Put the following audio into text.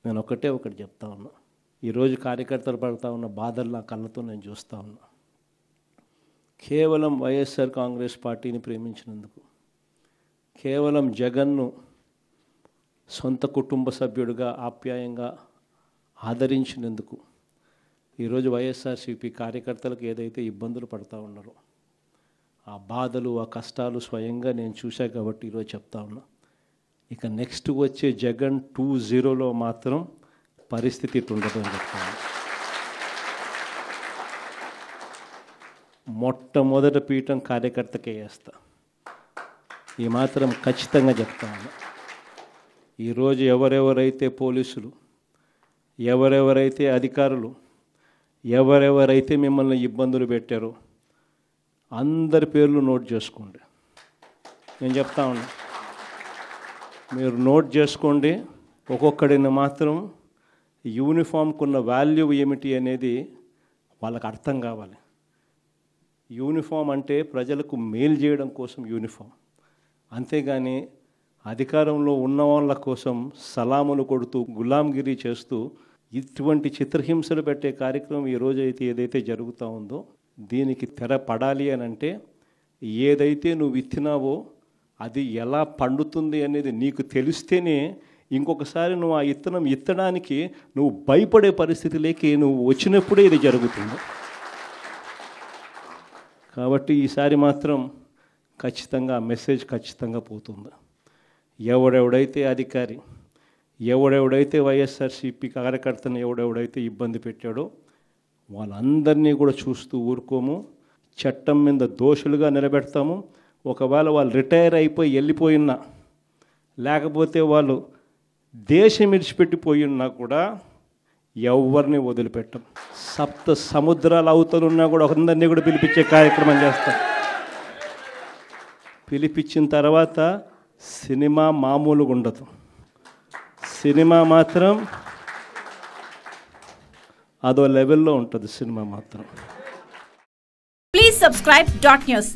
నేను ఒకటి చెప్తా ఉన్నా. ఈరోజు కార్యకర్తలు పడుతూ ఉన్న బాధలు నా కళ్ళతో నేను చూస్తూ ఉన్నా. కేవలం వైఎస్ఆర్ కాంగ్రెస్ పార్టీని ప్రేమించినందుకు, కేవలం జగన్ను సొంత కుటుంబ సభ్యుడిగా ఆప్యాయంగా ఆదరించినందుకు ఈరోజు వైఎస్ఆర్సీపీ కార్యకర్తలకు ఏదైతే ఇబ్బందులు పడుతూ ఉన్నారో ఆ బాధలు, ఆ కష్టాలు స్వయంగా నేను చూశా కాబట్టి ఈరోజు చెప్తా ఉన్నా. ఇక నెక్స్ట్ వచ్చే జగన్ 2.0లో మాత్రం పరిస్థితి ఇట్లుండదు అని చెప్తాను. మొట్టమొదటి పీఠం కార్యకర్తకే వేస్తా, ఈ మాత్రం ఖచ్చితంగా చెప్తాను. ఈరోజు ఎవరెవరైతే పోలీసులు, ఎవరెవరైతే అధికారులు, ఎవరెవరైతే మిమ్మల్ని ఇబ్బందులు పెట్టారో అందరి పేర్లు నోట్ చేసుకోండి. నేను చెప్తా ఉన్నా, మీరు నోట్ చేసుకోండి. ఒక్కొక్కడిని మాత్రం యూనిఫామ్కు ఉన్న వాల్యూ ఏమిటి అనేది వాళ్ళకి అర్థం కావాలి. యూనిఫామ్ అంటే ప్రజలకు మేలు చేయడం కోసం యూనిఫామ్, అంతేగాని అధికారంలో ఉన్న వాళ్ళ కోసం సలాములు కొడుతూ గులాంగిరి చేస్తూ ఇటువంటి చిత్రహింసలు పెట్టే కార్యక్రమం ఈరోజు అయితే ఏదైతే జరుగుతూ ఉందో దీనికి తెర పడాలి అని అంటే ఏదైతే నువ్వు విత్తినావో అది ఎలా పండుతుంది అనేది నీకు తెలిస్తేనే ఇంకొకసారి నువ్వు ఆ విత్తనం విత్తడానికి నువ్వు భయపడే పరిస్థితిలోకి నువ్వు వచ్చినప్పుడే ఇది జరుగుతుంది. కాబట్టి ఈసారి మాత్రం ఖచ్చితంగా మెసేజ్ ఖచ్చితంగా పోతుంది. ఎవడెవడైతే అధికారి, ఎవడెవడైతే వైఎస్ఆర్సీపీ కార్యకర్తను ఎవడెవడైతే ఇబ్బంది పెట్టాడో వాళ్ళందరినీ కూడా చూస్తూ ఊరుకోము. చట్టం మీద దోషులుగా నిలబెడతాము. ఒకవేళ వాళ్ళు రిటైర్ అయిపోయి వెళ్ళిపోయినా, లేకపోతే వాళ్ళు దేశం విడిచిపెట్టిపోయినా కూడా ఎవరిని వదిలిపెట్టం. సప్త సముద్రాల అవతలున్నా కూడా అందరినీ కూడా పిలిపించే కార్యక్రమం చేస్తాం. పిలిపించిన తర్వాత సినిమా మామూలుగా ఉండదు. సినిమా మాత్రం అదో లెవెల్లో ఉంటుంది. సినిమా మాత్రం. Please subscribe Dot News.